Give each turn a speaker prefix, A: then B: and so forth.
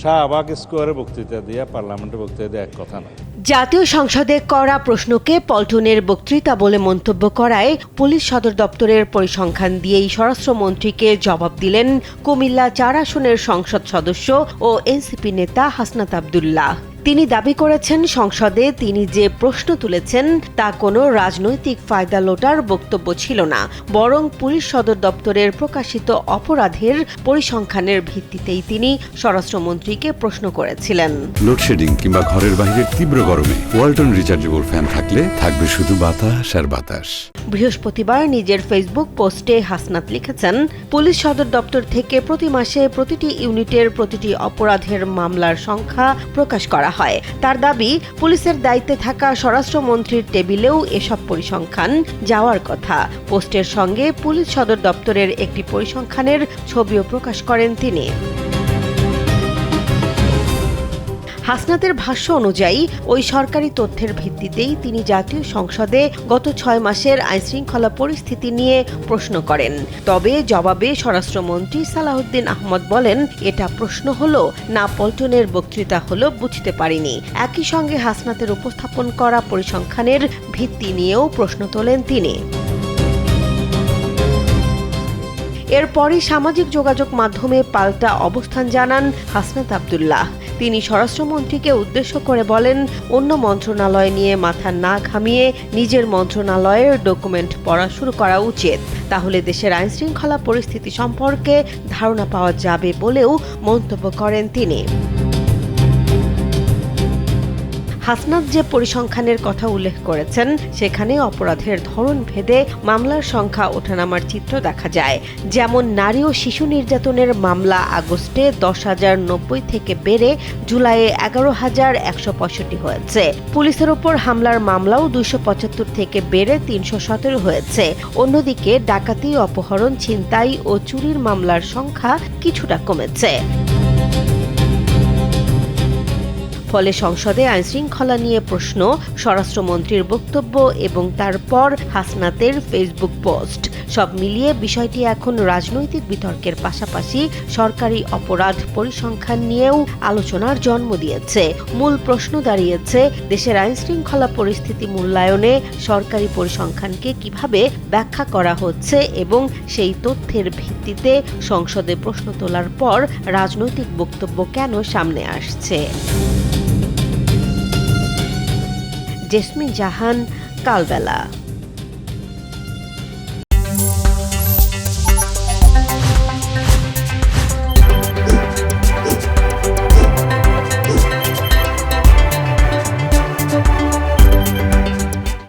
A: শাহবাগ স্কোয়ারে বক্তৃতা দিয়ে পার্লামেন্টে বক্তৃতা দিয়ে এক কথা না।
B: জাতীয় সংসদে করা প্রশ্নকে পল্টনের বক্তৃতা বলে মন্তব্য করায় পুলিশ সদর দপ্তরের পরিসংখ্যান দিয়েই স্বরাষ্ট্রমন্ত্রীকে জবাব দিলেন কুমিল্লা ৪ আসনের সংসদ সদস্য ও এনসিপি নেতা হাসনাত আব্দুল্লাহ। তিনি দাবি করেছেন সংসদে তিনি যে প্রশ্ন তুলেছেন তা কোনো রাজনৈতিক ফায়দা লোটার বক্তব্য ছিল না, বরং পুলিশ সদর দপ্তরের প্রকাশিত অপরাধের পরিসংখ্যানের ভিত্তিতেই তিনি স্বরাষ্ট্রমন্ত্রীকে প্রশ্ন করেছিলেন।
C: লোডশেডিং কিংবা ঘরের বাইরের তীব্র গরমে ওয়ালটন রিচার্জেবল ফ্যান থাকলে থাকবে শুধু বাতাস আর বাতাস।
B: বৃহস্পতিবার নিজের ফেসবুক পোস্টে হাসনাত লিখেছেন, পুলিশ সদর দপ্তর থেকে প্রতি মাসে প্রতিটি ইউনিটের প্রতিটি অপরাধের মামলার সংখ্যা প্রকাশ করা হয়। তার দাবি, পুলিশের দায়িত্বে থাকা স্বরাষ্ট্রমন্ত্রীর টেবিলেও এসব পরিসংখ্যান যাওয়ার কথা। পোস্টের সঙ্গে পুলিশ সদর দপ্তরের একটি পরিসংখ্যানের ছবিও প্রকাশ করেন তিনি। হাসনাতের ভাষ্য অনুযায়ী ওই সরকারি তথ্যের ভিত্তিতেই তিনি জাতীয় সংসদে গত ৬ মাসের আইনশৃঙ্খলা পরিস্থিতি নিয়ে প্রশ্ন করেন। তবে জবাবে স্বরাষ্ট্রমন্ত্রী সালাউদ্দিন আহমদ বলেন, এটা প্রশ্ন হলো না পল্টনের বক্তৃতা হলো বুঝতে পারিনি। একই সঙ্গে হাসনাতের উপস্থাপন করা পরিসংখ্যানের ভিত্তি নিয়েও প্রশ্ন তোলেন তিনি। এরপরই সামাজিক যোগাযোগ মাধ্যমে পাল্টা অবস্থান জানান হাসনাত আব্দুল্লাহ। তিনি স্বরাষ্ট্রমন্ত্রীকে উদ্দেশ্য করে বলেন, অন্য মন্ত্রণালয় নিয়ে মাথা না ঘামিয়ে নিজের মন্ত্রণালয়ের ডকুমেন্ট পড়া শুরু করা উচিত, তাহলে দেশের আইনশৃঙ্খলা পরিস্থিতি সম্পর্কে ধারণা পাওয়া যাবে বলেও মন্তব্য করেন তিনি। হাসনাত যে পরিসংখ্যানের কথা উল্লেখ করেছেন সেখানে অপরাধের ধরন ভেদে মামলার সংখ্যা ওঠানামার চিত্র দেখা যায়। যেমন নারী ও শিশু নির্যাতনের মামলা আগস্টে ১০,০৯০ থেকে বেড়ে জুলাইয়ে ১১,১৬৫ হয়েছে। পুলিশের ওপর হামলার মামলাও ২৭৫ থেকে বেড়ে ৩১৭ হয়েছে। অন্যদিকে ডাকাতি, অপহরণ, ছিনতাই ও চুরির মামলার সংখ্যা কিছুটা কমেছে। ফলে সংসদে আইনশৃঙ্খলা নিয়ে প্রশ্ন, স্বরাষ্ট্রমন্ত্রীর বক্তব্য এবং তারপর হাসনাতের ফেসবুক পোস্ট সব মিলিয়ে বিষয়টি এখন রাজনৈতিক বিতর্কের পাশাপাশি সরকারি অপরাধ পরিসংখ্যান নিয়েও আলোচনার জন্ম দিয়েছে। মূল প্রশ্ন দাঁড়িয়েছে, দেশের আইনশৃঙ্খলা পরিস্থিতি মূল্যায়নে সরকারি পরিসংখ্যানকে কিভাবে ব্যাখ্যা করা হচ্ছে এবং সেই তথ্যের ভিত্তিতে সংসদে প্রশ্ন তোলার পর রাজনৈতিক বক্তব্য কেন সামনে আসছে। জেসমিন জাহান, কালবেলা।